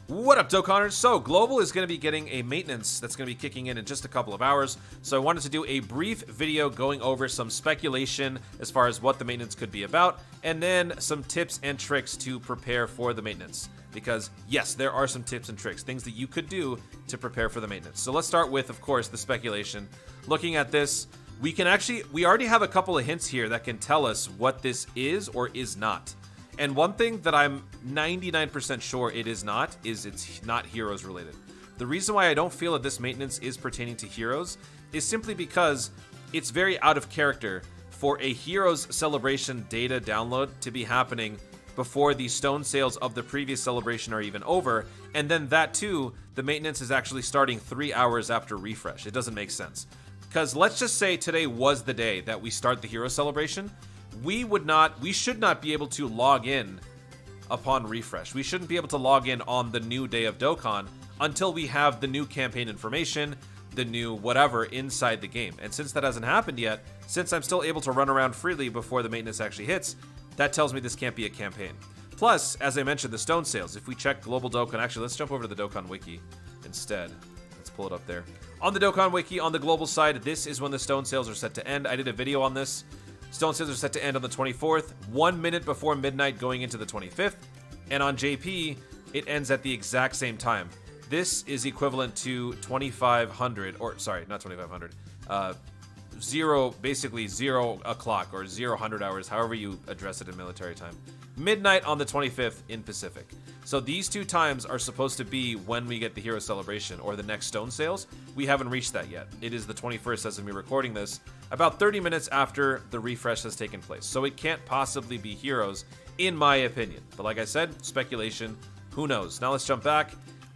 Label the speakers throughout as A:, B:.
A: What up, Dokkaners? So, Global is going to be getting a maintenance that's going to be kicking in just a couple of hours. So I wanted to do a brief video going over some speculation as far as what the maintenance could be about, and then some tips and tricks to prepare for the maintenance. Because, yes, there are some tips and tricks, things that you could do to prepare for the maintenance. So let's start with, of course, the speculation. Looking at this, we already have a couple of hints here that can tell us what this is or is not. And one thing that I'm 99% sure it is not is it's not Heroes related. The reason why I don't feel that this maintenance is pertaining to Heroes is simply because it's very out of character for a Heroes celebration data download to be happening before the stone sales of the previous celebration are even over, and then that too, the maintenance is actually starting 3 hours after refresh. It doesn't make sense. Because let's just say today was the day that we start the Hero celebration. We should not be able to log in upon refresh. We shouldn't be able to log in on the new day of Dokkan until we have the new campaign information, the new whatever inside the game. And since that hasn't happened yet, since I'm still able to run around freely before the maintenance actually hits, that tells me this can't be a campaign. Plus, as I mentioned, the stone sales. If we check Global Dokkan, actually, let's jump over to the Dokkan Wiki instead. Let's pull it up there. On the Dokkan Wiki, on the global side, this is when the stone sales are set to end. I did a video on this. Stone sales are set to end on the 24th, 1 minute before midnight going into the 25th. And on JP, it ends at the exact same time. This is equivalent to 2500, or sorry, not 2500, basically 0 o'clock or 0000 hours, however you address it in military time. Midnight on the 25th in Pacific. So these two times are supposed to be when we get the Hero Celebration or the next stone sales. We haven't reached that yet. It is the 21st as of me recording this, about 30 minutes after the refresh has taken place. So it can't possibly be Heroes, in my opinion. But like I said, speculation, who knows? Now let's jump back.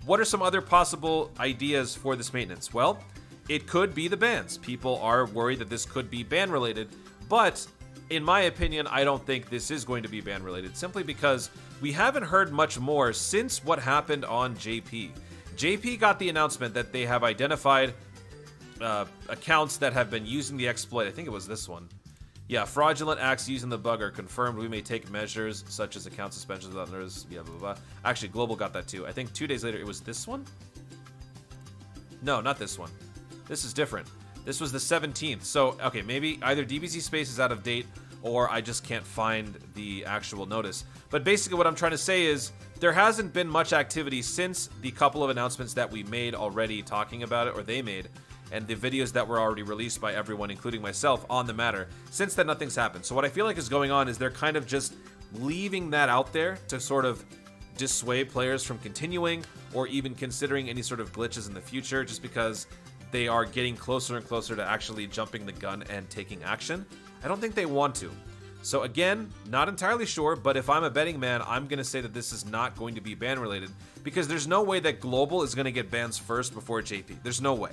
A: What are some other possible ideas for this maintenance? Well, it could be the bans. People are worried that this could be ban related, but in my opinion, I don't think this is going to be ban related, simply because we haven't heard much more since what happened on JP. JP got the announcement that they have identified accounts that have been using the exploit. I think it was this one. Yeah, fraudulent acts using the bug are confirmed. We may take measures such as account suspensions without notice. Yeah, blah, blah, blah. Actually, Global got that too. I think 2 days later, it was this one? No, not this one. This is different. This was the 17th. So, okay, maybe either DBZ Space is out of date or I just can't find the actual notice. But basically what I'm trying to say is there hasn't been much activity since the couple of announcements that we made already talking about it, or they made, and the videos that were already released by everyone, including myself, on the matter. Since then, nothing's happened. So what I feel like is going on is they're kind of just leaving that out there to sort of dissuade players from continuing or even considering any sort of glitches in the future, just because they are getting closer and closer to actually jumping the gun and taking action. I don't think they want to. So again, not entirely sure, but if I'm a betting man, I'm going to say that this is not going to be ban related, because there's no way that Global is going to get bans first before JP. There's no way.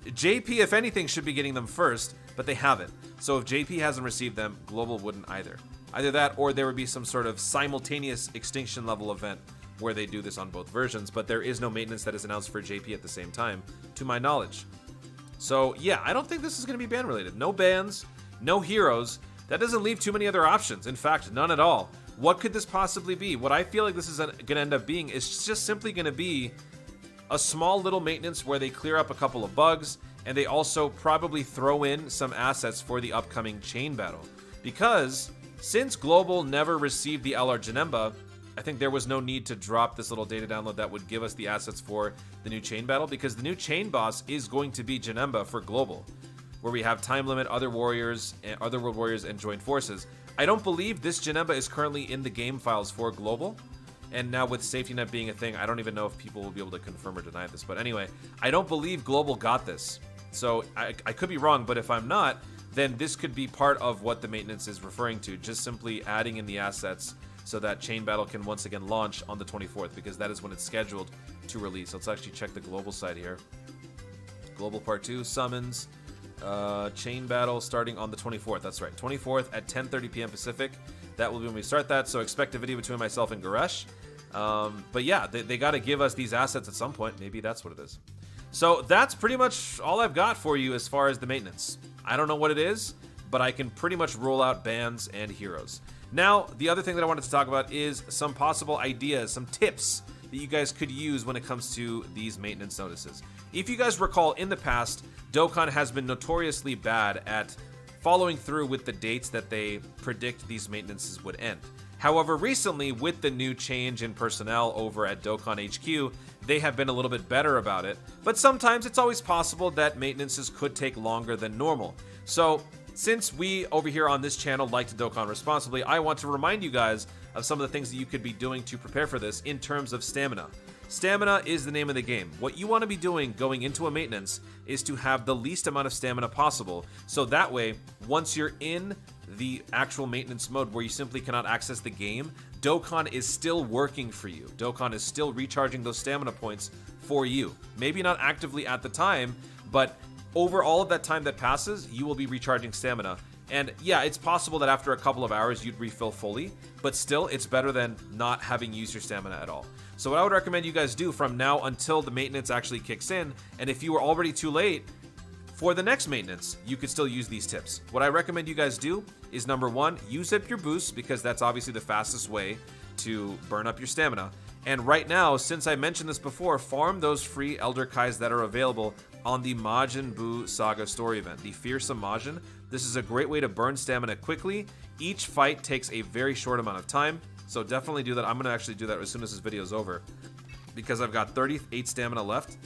A: JP, if anything, should be getting them first, but they haven't. So if JP hasn't received them, Global wouldn't either. Either that, or there would be some sort of simultaneous extinction level event where they do this on both versions, but there is no maintenance that is announced for JP at the same time, to my knowledge. So yeah, I don't think this is going to be ban related. No bans, no Heroes. That doesn't leave too many other options. In fact, none at all. What could this possibly be? What I feel like this is going to end up being is just simply going to be a small little maintenance where they clear up a couple of bugs, and they also probably throw in some assets for the upcoming chain battle. Because since Global never received the LR Janemba, I think there was no need to drop this little data download that would give us the assets for the new chain battle, because the new chain boss is going to be Janemba for Global, where we have Time Limit, Other Warriors, Other World Warriors, and Joint Forces. I don't believe this Janemba is currently in the game files for Global, and now with Safety Net being a thing, I don't even know if people will be able to confirm or deny this. But anyway, I don't believe Global got this. So I could be wrong, but if I'm not, then this could be part of what the maintenance is referring to, just simply adding in the assets so that Chain Battle can once again launch on the 24th, because that is when it's scheduled to release. Let's actually check the Global side here. Global Part 2, Summons, Chain Battle starting on the 24th. That's right, 24th at 10:30 p.m. Pacific. That will be when we start that, so expect a video between myself and Garesh. But yeah, they got to give us these assets at some point. Maybe that's what it is. So that's pretty much all I've got for you as far as the maintenance. I don't know what it is, but I can pretty much roll out bans and Heroes. Now, the other thing that I wanted to talk about is some possible ideas, some tips that you guys could use when it comes to these maintenance notices. If you guys recall, in the past, Dokkan has been notoriously bad at following through with the dates that they predict these maintenances would end. However, recently, with the new change in personnel over at Dokkan HQ, they have been a little bit better about it. But sometimes it's always possible that maintenances could take longer than normal. So, since we over here on this channel like to Dokkan responsibly, I want to remind you guys of some of the things that you could be doing to prepare for this in terms of stamina. Stamina is the name of the game. What you want to be doing going into a maintenance is to have the least amount of stamina possible. So that way, once you're in the actual maintenance mode where you simply cannot access the game, Dokkan is still working for you. Dokkan is still recharging those stamina points for you. Maybe not actively at the time, but over all of that time that passes, you will be recharging stamina. And yeah, it's possible that after a couple of hours you'd refill fully, but still it's better than not having used your stamina at all. So what I would recommend you guys do from now until the maintenance actually kicks in, and if you were already too late, for the next maintenance, you could still use these tips. What I recommend you guys do is, number one, use up your boosts, because that's obviously the fastest way to burn up your stamina. And right now, since I mentioned this before, farm those free Elder Kais that are available on the Majin Buu Saga story event, the Fearsome Majin. This is a great way to burn stamina quickly. Each fight takes a very short amount of time, so definitely do that. I'm going to actually do that as soon as this video is over, because I've got 38 stamina left.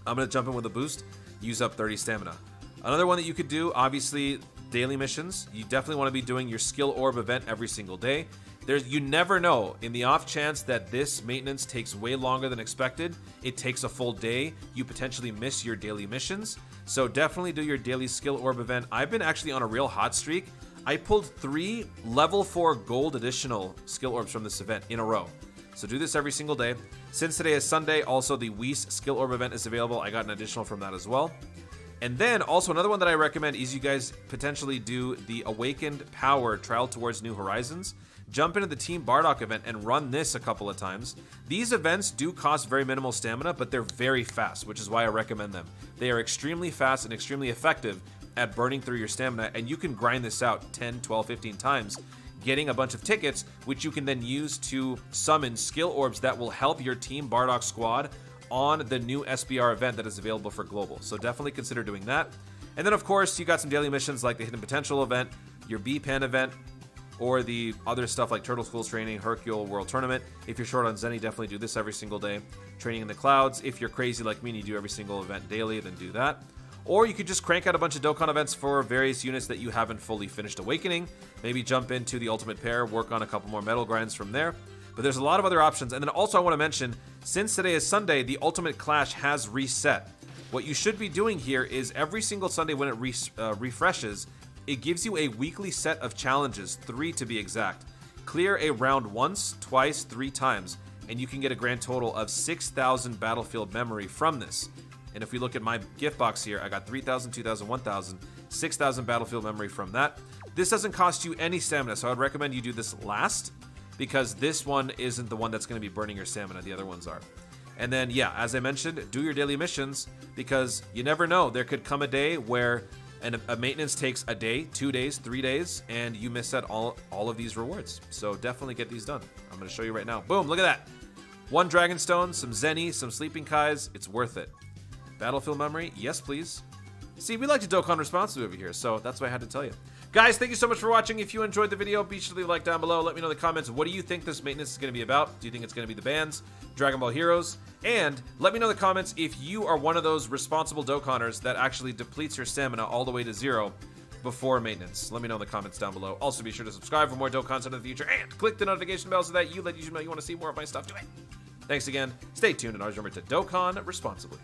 A: I'm going to jump in with a boost, use up 30 stamina. Another one that you could do, obviously, daily missions. You definitely want to be doing your skill orb event every single day. You never know, in the off chance that this maintenance takes way longer than expected, it takes a full day, you potentially miss your daily missions. So definitely do your daily skill orb event. I've been actually on a real hot streak. I pulled 3 level 4 gold additional skill orbs from this event in a row. So do this every single day. Since today is Sunday, also the Whis skill orb event is available. I got an additional from that as well. And then also another one that I recommend is you guys potentially do the Awakened Power Trial Towards New Horizons. Jump into the Team Bardock event and run this a couple of times. These events do cost very minimal stamina, but they're very fast, which is why I recommend them. They are extremely fast and extremely effective at burning through your stamina, and you can grind this out 10, 12, 15 times, getting a bunch of tickets, which you can then use to summon skill orbs that will help your Team Bardock squad on the new SBR event that is available for Global. So definitely consider doing that. And then, of course, you got some daily missions like the Hidden Potential event, your B-Pen event, or the other stuff like Turtle Schools Training, Hercule World Tournament. If you're short on Zenny, definitely do this every single day. Training in the Clouds. If you're crazy like me and you do every single event daily, then do that. Or you could just crank out a bunch of Dokkan events for various units that you haven't fully finished awakening. Maybe jump into the Ultimate Pair, work on a couple more medal grinds from there. But there's a lot of other options. And then also I want to mention, since today is Sunday, the Ultimate Clash has reset. What you should be doing here is every single Sunday when it refreshes, it gives you a weekly set of challenges, 3 to be exact. Clear a round once, twice, 3 times, and you can get a grand total of 6,000 battlefield memory from this. And if we look at my gift box here, I got 3,000, 2,000, 1,000, 6,000 battlefield memory from that. This doesn't cost you any stamina, so I would recommend you do this last, because this one isn't the one that's going to be burning your stamina. The other ones are. And then, yeah, as I mentioned, do your daily missions, because you never know. There could come a day where a maintenance takes a day, 2 days, 3 days, and you miss out all of these rewards. So definitely get these done. I'm going to show you right now. Boom, look at that. 1 Dragonstone, some Zenny, some Sleeping Kais. It's worth it. Battlefield memory, yes please. See, we like to Dokkan responsibly over here, so that's what I had to tell you. Guys, thank you so much for watching. If you enjoyed the video, be sure to leave a like down below. Let me know in the comments, what do you think this maintenance is going to be about? Do you think it's going to be the bands, Dragon Ball Heroes? And let me know in the comments if you are one of those responsible Dokkanners that actually depletes your stamina all the way to 0 before maintenance. Let me know in the comments down below. Also, be sure to subscribe for more Dokkan content in the future, and click the notification bell so that you let YouTube know you want to see more of my stuff. Do it. Thanks again. Stay tuned, and always remember to Dokkan responsibly.